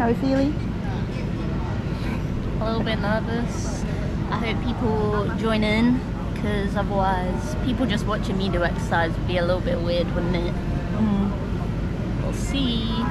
How are you feeling? A little bit nervous. I hope people join in, because otherwise people just watching me do exercise would be a little bit weird, wouldn't it? We'll see.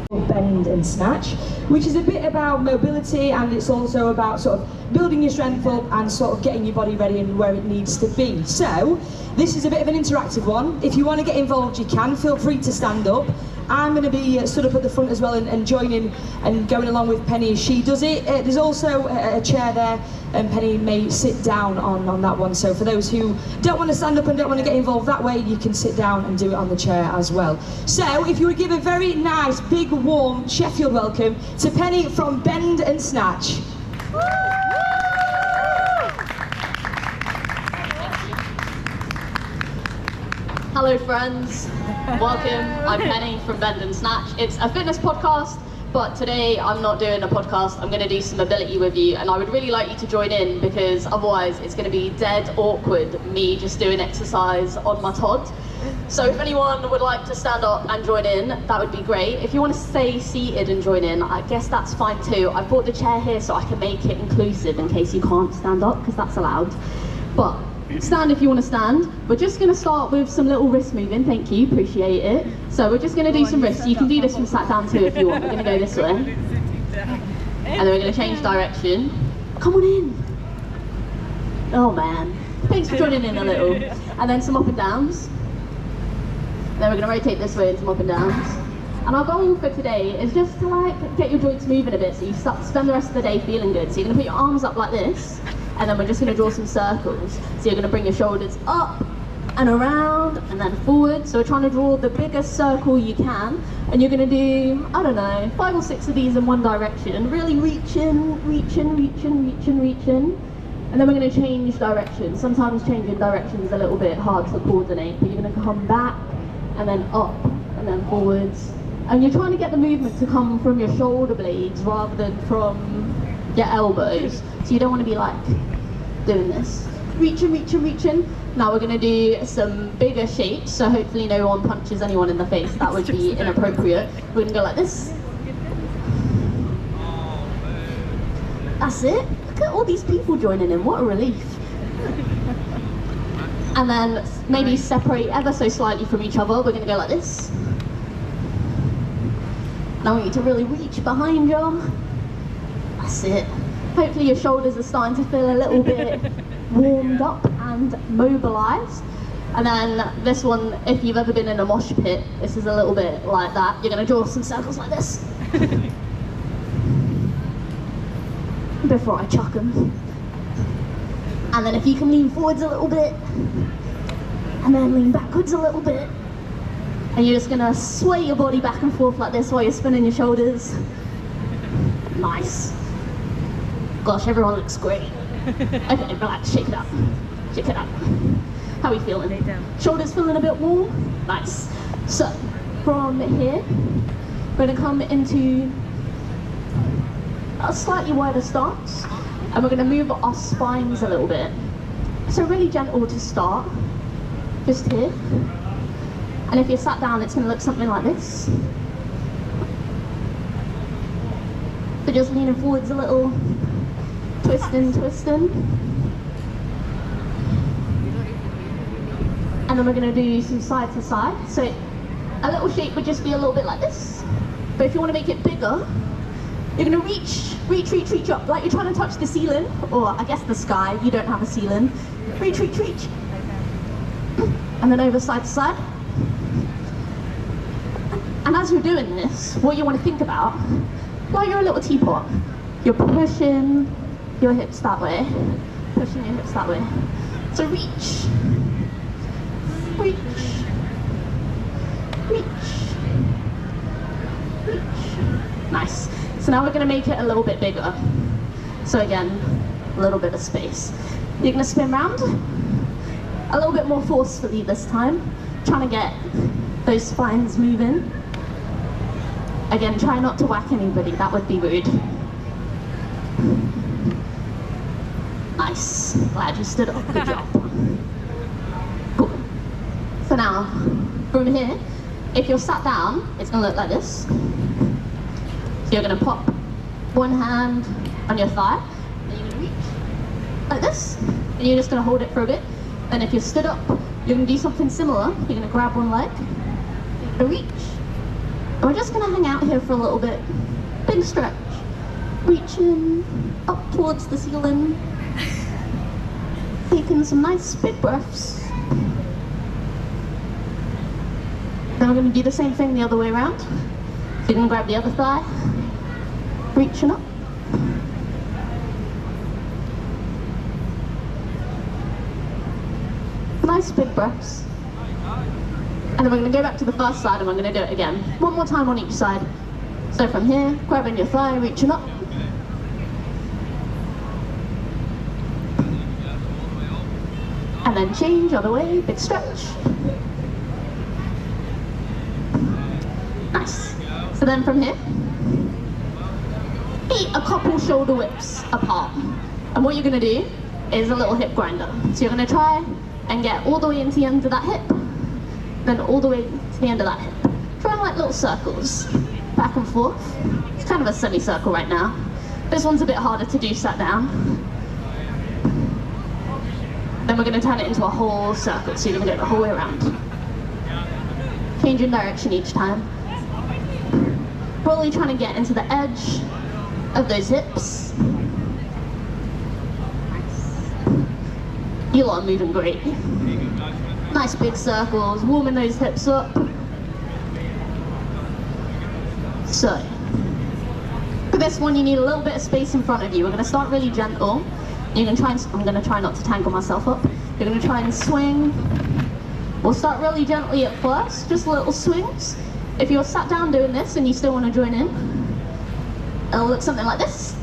Bend and Snatch, which is a bit about mobility, and it's also about sort of building your strength up and sort of getting your body ready and where it needs to be. So this is a bit of an interactive one. If you want to get involved, you can. Feel free to stand up. I'm going to be stood up at the front as well and joining and going along with Penny as she does it. There's also a chair there, and Penny may sit down on that one. So for those who don't want to stand up and don't want to get involved that way, you can sit down and do it on the chair as well. So if you would give a very nice, big, warm Sheffield welcome to Penny from Bend and Snatch. Hello friends, welcome. I'm Penny from Bend and Snatch. It's a fitness podcast, but today I'm not doing a podcast. I'm going to do some mobility with you, and I would really like you to join in, because otherwise it's going to be dead awkward, me just doing exercise on my Todd. So if anyone would like to stand up and join in, that would be great. If you want to stay seated and join in, I guess that's fine too. I brought the chair here so I can make it inclusive in case you can't stand up, because that's allowed. But stand if you want to stand. We're just going to start with some little wrist moving. Thank you, appreciate it. So we're just going to do some wrists. You can do this from sat down too if you want. We're going to go this way. And then we're going to change direction. Come on in. Oh man. Thanks for joining in a little. And then some up and downs. Then we're going to rotate this way and some up and downs. And our goal for today is just to like get your joints moving a bit so you spend the rest of the day feeling good. So you're going to put your arms up like this, and then we're just going to draw some circles. So you're going to bring your shoulders up and around and then forward. So we're trying to draw the biggest circle you can, and you're going to do, I don't know, 5 or 6 of these in one direction. Really reach in, reach in, reach in, reach in, reach in. And then we're going to change direction. Sometimes changing direction is a little bit hard to coordinate, but you're going to come back and then up and then forwards. And you're trying to get the movement to come from your shoulder blades rather than from your elbows. So you don't want to be like doing this. Reaching, reaching, reaching. Now we're going to do some bigger shapes, so hopefully no one punches anyone in the face. That would be inappropriate. We're going to go like this. That's it. Look at all these people joining in. What a relief. And then maybe separate ever so slightly from each other. We're going to go like this. And I want you to really reach behind you. That's it. Hopefully your shoulders are starting to feel a little bit warmed up and mobilised. And then this one, if you've ever been in a mosh pit, this is a little bit like that. You're going to draw some circles like this. Before I chuck them. And then if you can lean forwards a little bit, and then lean backwards a little bit. And you're just going to sway your body back and forth like this while you're spinning your shoulders. Nice. Gosh, everyone looks great. Okay, relax, shake it up. Shake it up. How are we feeling? Shoulders feeling a bit warm? Nice. So, from here, we're going to come into a slightly wider stance, and we're going to move our spines a little bit. So really gentle to start, just here. And if you're sat down, it's going to look something like this. So just leaning forwards a little, twisting, twisting. And then we're going to do some side to side. So a little shape would just be a little bit like this. But if you want to make it bigger, you're going to reach, reach, reach, reach up, like you're trying to touch the ceiling, or I guess the sky. You don't have a ceiling. Reach, reach, reach. And then over side to side. And as you're doing this, what you want to think about, like you're a little teapot, you're pushing your hips that way, pushing your hips that way. So reach, reach, reach, reach. Nice. So now we're going to make it a little bit bigger. So again, a little bit of space. You're going to spin round, a little bit more forcefully this time, trying to get those spines moving. Again, try not to whack anybody, that would be rude. Nice, glad you stood up, good job. Cool. So now, from here, if you're sat down, it's going to look like this. So you're going to pop one hand on your thigh, and you're going to reach like this, and you're just going to hold it for a bit. Then if you're stood up, you're going to do something similar. You're going to grab one leg, you're going to reach, and we're just going to hang out here for a little bit. Big stretch, reaching up towards the ceiling, taking some nice big breaths. Then we're going to do the same thing the other way around. So you're going to grab the other thigh, reaching up. Nice big breaths. And then we're going to go back to the first side and we're going to do it again. One more time on each side. So from here, grabbing your thigh, reaching up. And then change other way, big stretch. Nice. So then from here, feet a couple shoulder widths apart. And what you're going to do is a little hip grinder. So you're going to try and get all the way into the end of that hip, then all the way to the end of that hip. Drawing like little circles, back and forth. It's kind of a semicircle right now. This one's a bit harder to do sat down. Then we're going to turn it into a whole circle, so you're going to go the whole way around. Changing direction each time. Probably trying to get into the edge of those hips. You lot are moving great. Nice big circles, warming those hips up. So, for this one you need a little bit of space in front of you. We're going to start really gentle. You can try and, I'm going to try not to tangle myself up. You're going to try and swing. We'll start really gently at first, just little swings. If you're sat down doing this and you still want to join in, it'll look something like this.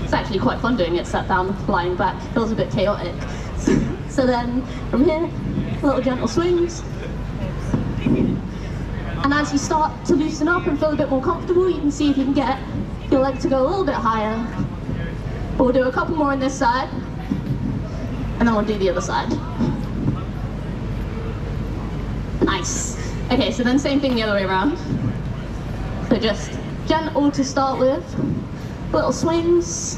It's actually quite fun doing it sat down, lying back. Feels a bit chaotic. So then, from here, little gentle swings. And as you start to loosen up and feel a bit more comfortable, you can see if you can get your leg to go a little bit higher. But we'll do a couple more on this side, and then we'll do the other side. Nice. Okay, so then same thing the other way around. So just gentle to start with. Little swings,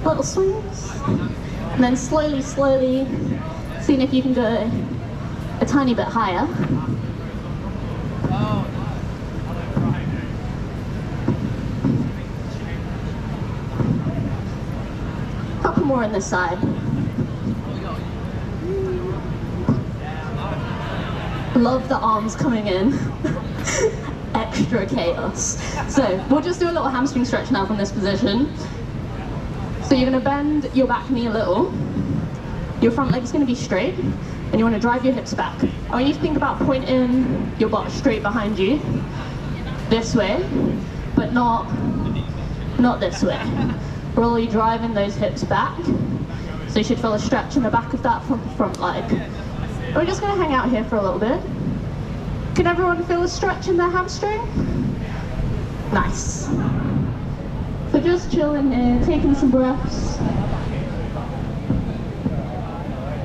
and then slowly, seeing if you can go a tiny bit higher. Couple more on this side. Love the arms coming in. Extra chaos. So we'll just do a little hamstring stretch now from this position. So you're going to bend your back knee a little. Your front leg's going to be straight, and you want to drive your hips back. I want you to think about pointing your butt straight behind you, this way, but not this way. Really driving those hips back. So you should feel a stretch in the back of that front leg. We're just going to hang out here for a little bit. Can everyone feel a stretch in their hamstring? Nice. So just chilling here, taking some breaths.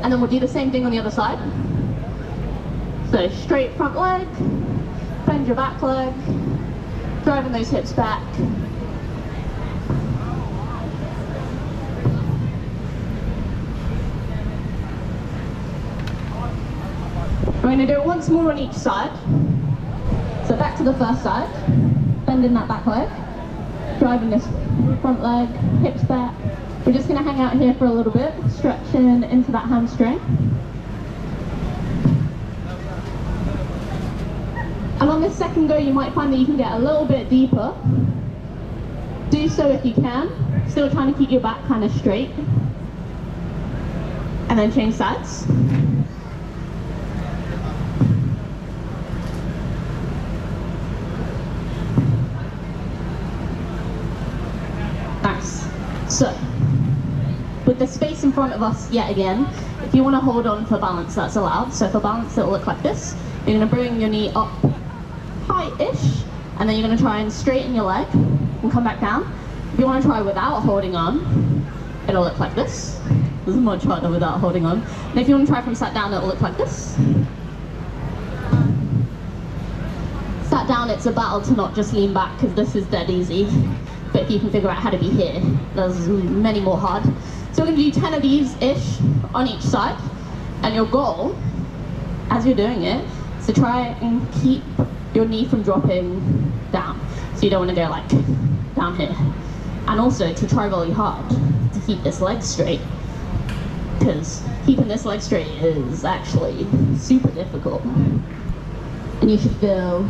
And then we'll do the same thing on the other side. So straight front leg, bend your back leg, driving those hips back. We're going to do it once more on each side. So back to the first side, bending that back leg, driving this front leg, hips back. We're just going to hang out here for a little bit, stretching into that hamstring. And on this second go, you might find that you can get a little bit deeper. Do so if you can, still trying to keep your back kind of straight. And then change sides. So, with the space in front of us yet again, if you want to hold on for balance, that's allowed. So for balance, it'll look like this. You're going to bring your knee up high-ish, and then you're going to try and straighten your leg and come back down. If you want to try without holding on, it'll look like this. This is much harder without holding on. And if you want to try from sat down, it'll look like this. Sat that down, it's a battle to not just lean back, because this is dead easy. But if you can figure out how to be here, there's many more hard. So we're going to do 10 of these-ish on each side. And your goal, as you're doing it, is to try and keep your knee from dropping down. So you don't want to go like down here. And also to try really hard to keep this leg straight, because keeping this leg straight is actually super difficult. And you should feel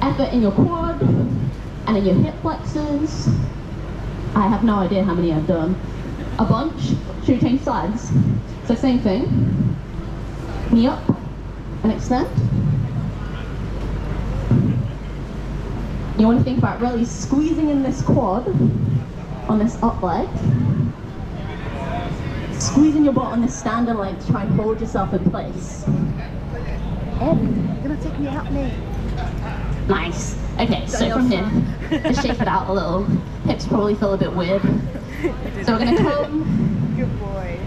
effort in your quad and in your hip flexors. I have no idea how many I've done. A bunch. Should we change sides? So same thing. Knee up and extend. You want to think about really squeezing in this quad on this up leg. Squeezing your butt on this standing leg to try and hold yourself in place. Ed, you're gonna take me out, mate. Nice. Okay, so from here, just shake it out a little. Hips probably feel a bit weird. So we're gonna come, Good boy.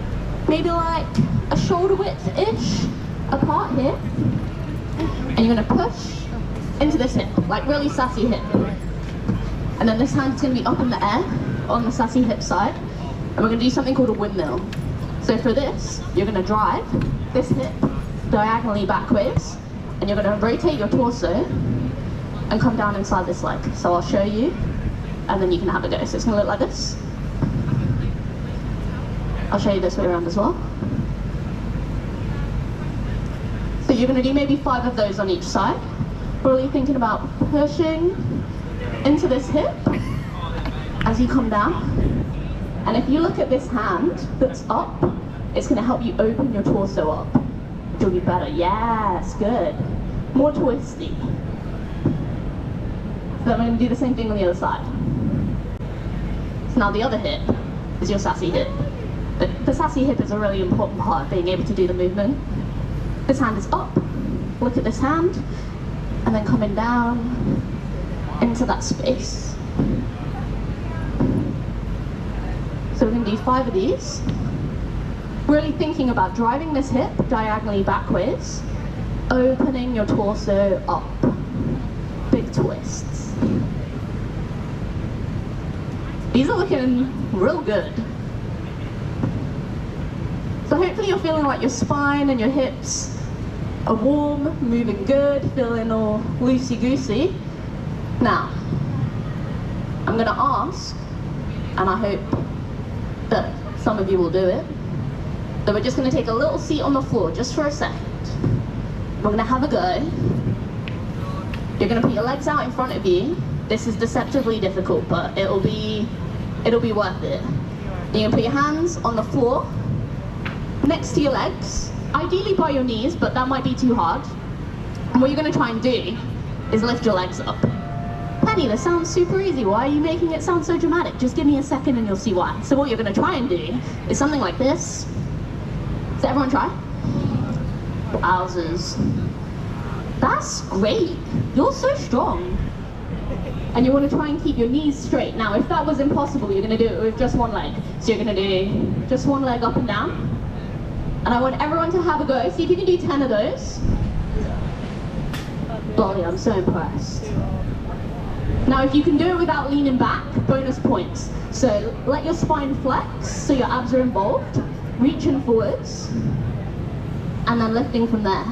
maybe like a shoulder width-ish apart here. And you're gonna push into this hip, like really sassy hip. And then this hand's gonna be up in the air on the sassy hip side. And we're gonna do something called a windmill. So for this, you're gonna drive this hip diagonally backwards, and you're gonna rotate your torso and come down inside this leg. So I'll show you, and then you can have a go. So it's gonna look like this. I'll show you this way around as well. So you're gonna do maybe 5 of those on each side. Really thinking about pushing into this hip as you come down. And if you look at this hand that's up, it's gonna help you open your torso up. It'll be better. Yes, good. More twisty. So then we're gonna do the same thing on the other side. So now the other hip is your sassy hip. The sassy hip is a really important part of being able to do the movement. This hand is up. Look at this hand. And then coming down into that space. So we're going to do 5 of these. Really thinking about driving this hip diagonally backwards, opening your torso up. Big twists. These are looking real good. So hopefully you're feeling like your spine and your hips are warm, moving good, feeling all loosey-goosey. Now, I'm gonna ask, and I hope that some of you will do it, that we're just gonna take a little seat on the floor just for a second. We're gonna have a go. You're gonna put your legs out in front of you. This is deceptively difficult, but it'll be worth it. You're gonna put your hands on the floor, next to your legs, ideally by your knees, but that might be too hard. And what you're gonna try and do is lift your legs up. Penny, this sounds super easy. Why are you making it sound so dramatic? Just give me a second and you'll see why. So what you're gonna try and do is something like this. So everyone try. Wowzers. That's great. You're so strong. And you wanna try and keep your knees straight. Now, if that was impossible, you're gonna do it with just one leg. So you're gonna do just one leg up and down. And I want everyone to have a go. See if you can do 10 of those. Golly, I'm so impressed. Now, if you can do it without leaning back, bonus points. So let your spine flex, so your abs are involved. Reaching forwards. And then lifting from there.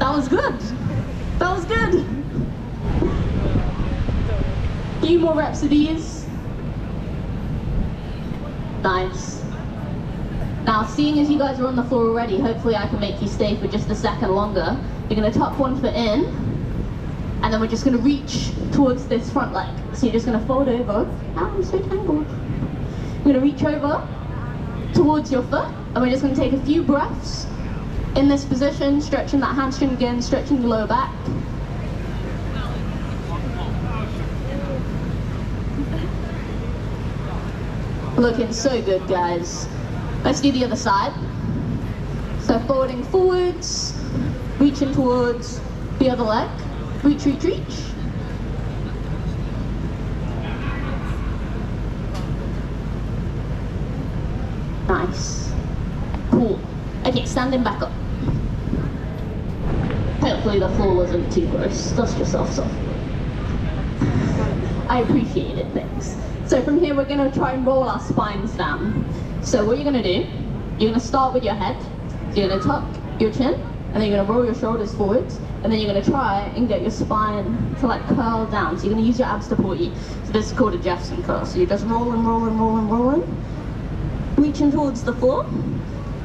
That was good. That was good. A few more reps of these. Nice. Now, seeing as you guys are on the floor already, hopefully I can make you stay for just a second longer. You're gonna tuck one foot in, and then we're just gonna reach towards this front leg. So you're just gonna fold over. Ow, I'm so tangled. You're gonna reach over towards your foot, and we're just gonna take a few breaths in this position, stretching that hamstring again, stretching the lower back. Looking so good, guys. Let's do the other side. So folding forwards, reaching towards the other leg. Reach, reach, reach. Nice. Cool. Okay, standing back up. Push. hopefully the floor wasn't too gross. Dust yourself off. I appreciate it, thanks. So from here we're going to try and roll our spines down. So what you're going to do, you're going to start with your head. So you're going to tuck your chin, and then you're going to roll your shoulders forwards, and then you're going to try and get your spine to like curl down. So you're going to use your abs to support you. So this is called a Jefferson curl. So you're just rolling, rolling, rolling, rolling, reaching towards the floor,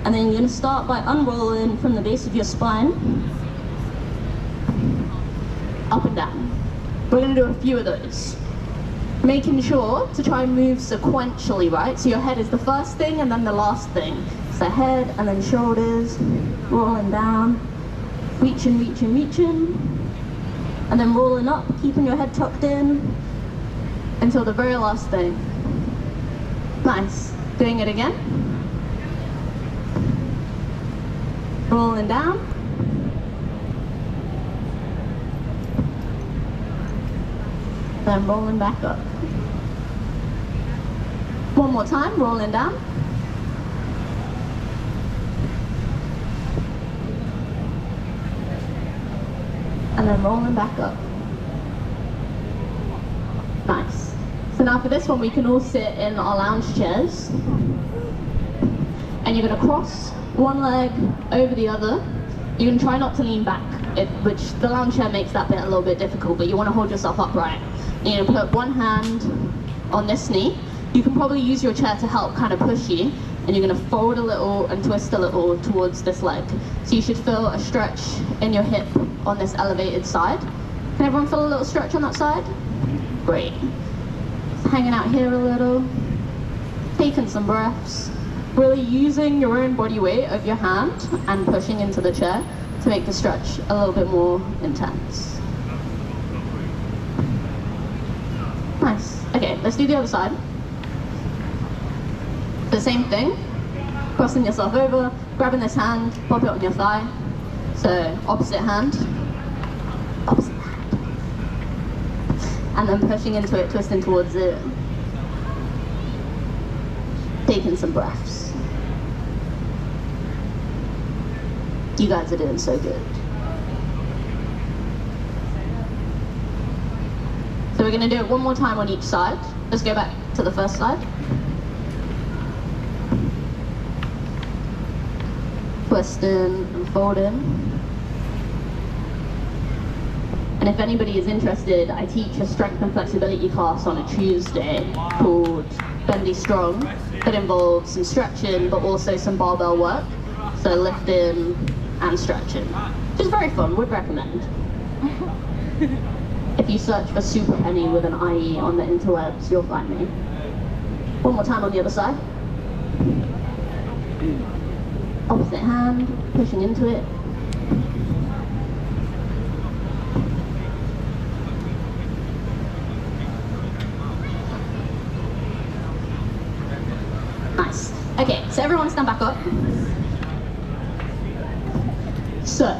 and then you're going to start by unrolling from the base of your spine, up and down. We're going to do a few of those. Making sure to try and move sequentially, right? So your head is the first thing and then the last thing. So head and then shoulders, rolling down, reaching, reaching, reaching, and then rolling up, keeping your head tucked in until the very last thing. Nice. Doing it again. Rolling down. Then rolling back up. One more time, rolling down. And then rolling back up. Nice. So now for this one, we can all sit in our lounge chairs. And you're going to cross one leg over the other. You're going to try not to lean back, which the lounge chair makes that bit a little bit difficult, but you want to hold yourself upright. You're going to put one hand on this knee. You can probably use your chair to help kind of push you, and you're going to fold a little and twist a little towards this leg. So you should feel a stretch in your hip on this elevated side. Can everyone feel a little stretch on that side? Great. Hanging out here a little, taking some breaths, really using your own body weight of your hand and pushing into the chair to make the stretch a little bit more intense. Nice. Okay, let's do the other side. The same thing, crossing yourself over, grabbing this hand, pop it on your thigh. So opposite hand, opposite hand. And then pushing into it, twisting towards it. Taking some breaths. You guys are doing so good. So we're going to do it one more time on each side. Let's go back to the first slide. Twisting and folding. And if anybody is interested, I teach a strength and flexibility class on a Tuesday called Bendy Strong that involves some stretching but also some barbell work. So lifting and stretching. Which is very fun, would recommend. If you search for Super Penny with an IE on the interwebs, you'll find me. One more time on the other side. Opposite hand, pushing into it. Nice. Okay, so everyone stand back up. So,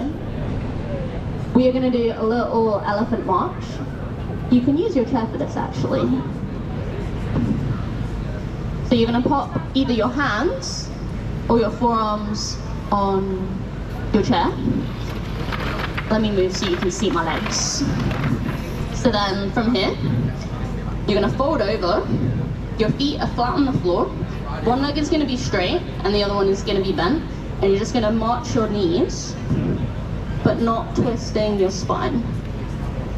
we are going to do a little elephant march. You can use your chair for this actually. So you're going to pop either your hands or your forearms on your chair. Let me move so you can see my legs. So then from here, you're going to fold over. Your feet are flat on the floor. One leg is going to be straight and the other one is going to be bent. And you're just going to march your knees, but not twisting your spine.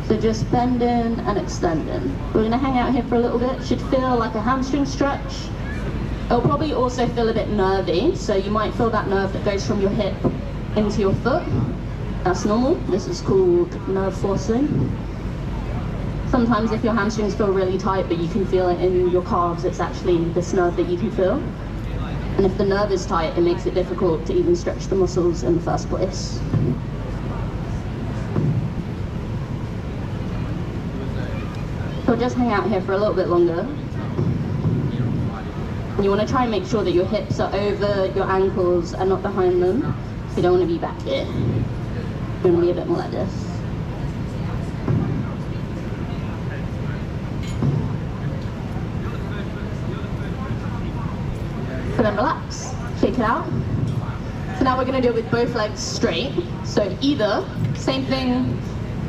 So just bending and extending. We're going to hang out here for a little bit. Should feel like a hamstring stretch. It'll probably also feel a bit nervy, so you might feel that nerve that goes from your hip into your foot. That's normal. This is called nerve forcing. Sometimes if your hamstrings feel really tight but you can feel it in your calves, it's actually this nerve that you can feel. And if the nerve is tight, it makes it difficult to even stretch the muscles in the first place. So just hang out here for a little bit longer. And you want to try and make sure that your hips are over your ankles and not behind them. So you don't want to be back here. You want to be a bit more like this. So then relax, shake it out. So now we're going to do it with both legs straight. So either, same thing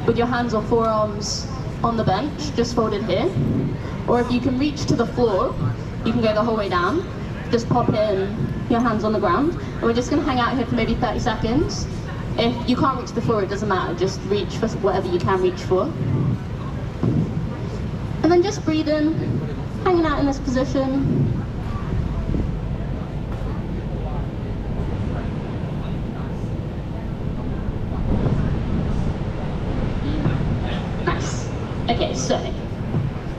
with your hands or forearms on the bench, just folded here. Or if you can reach to the floor, you can go the whole way down. Just pop in your hands on the ground. And we're just going to hang out here for maybe 30 seconds. If you can't reach the floor, it doesn't matter. Just reach for whatever you can reach for. And then just breathe in, hanging out in this position. Nice. Okay, so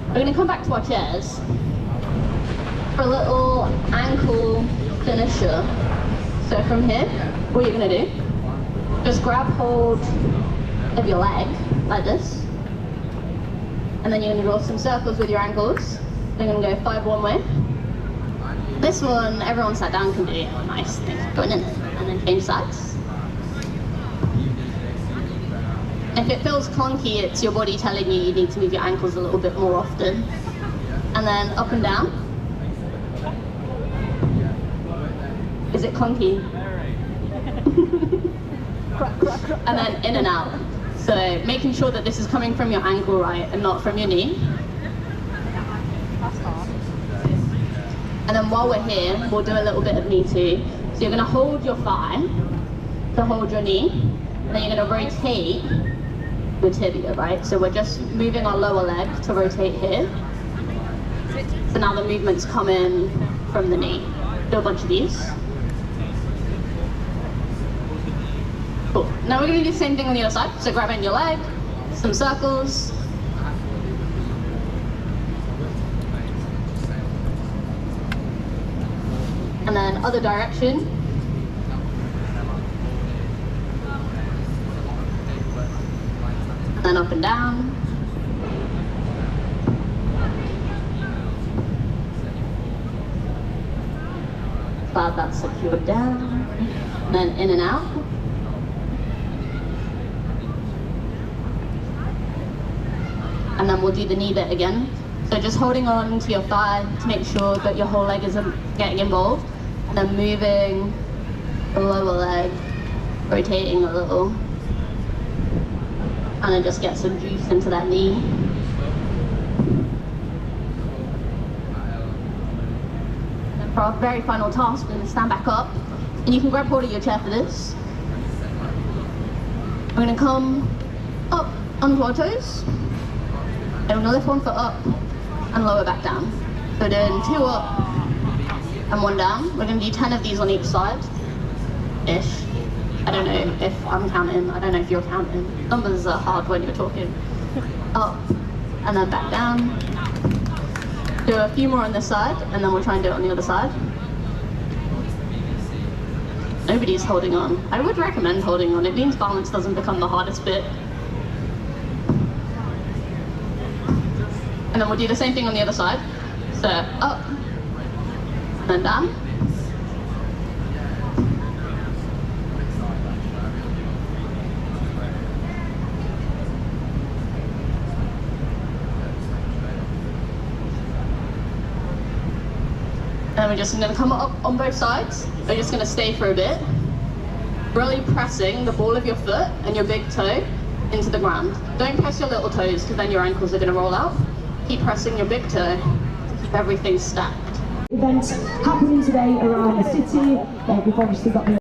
we're going to come back to our chairs for a little ankle finisher. So from here, what you're going to do, just grab hold of your leg like this. And then you're going to draw some circles with your ankles. They're going to go 5 one way. This one, everyone sat down can do. Nice. Going in and then change sides. If it feels clunky, it's your body telling you need to move your ankles a little bit more often. And then up and down. Is it clunky? And then in and out. So making sure that this is coming from your ankle, right, and not from your knee. And then while we're here, we'll do a little bit of knee too. So you're going to hold your thigh to hold your knee, and then you're going to rotate your tibia, right? So we're just moving our lower leg to rotate here. So now the movement's coming from the knee. Do a bunch of these. Cool. Now we're going to do the same thing on the other side. So grab in your leg, some circles. And then other direction. And then up and down. Glad that's secured down. And then in and out. And then we'll do the knee bit again. So just holding on to your thigh to make sure that your whole leg isn't getting involved. And then moving the lower leg, rotating a little. And then just get some juice into that knee. And then for our very final task, we're going to stand back up. And you can grab hold of your chair for this. We're going to come up onto our toes. And we're going to lift one foot up and lower back down. So doing 2 up and 1 down. We're going to do 10 of these on each side-ish. I don't know if I'm counting, I don't know if you're counting. Numbers are hard when you're talking. Up and then back down. Do a few more on this side and then we'll try and do it on the other side. Nobody's holding on. I would recommend holding on. It means balance doesn't become the hardest bit. And then we'll do the same thing on the other side. So up, and then down. And we're just going to come up on both sides. We're just going to stay for a bit. Really pressing the ball of your foot and your big toe into the ground. Don't press your little toes because then your ankles are going to roll out. Keep pressing your big toe to keep everything stacked. Events happening today around the city. We've obviously got the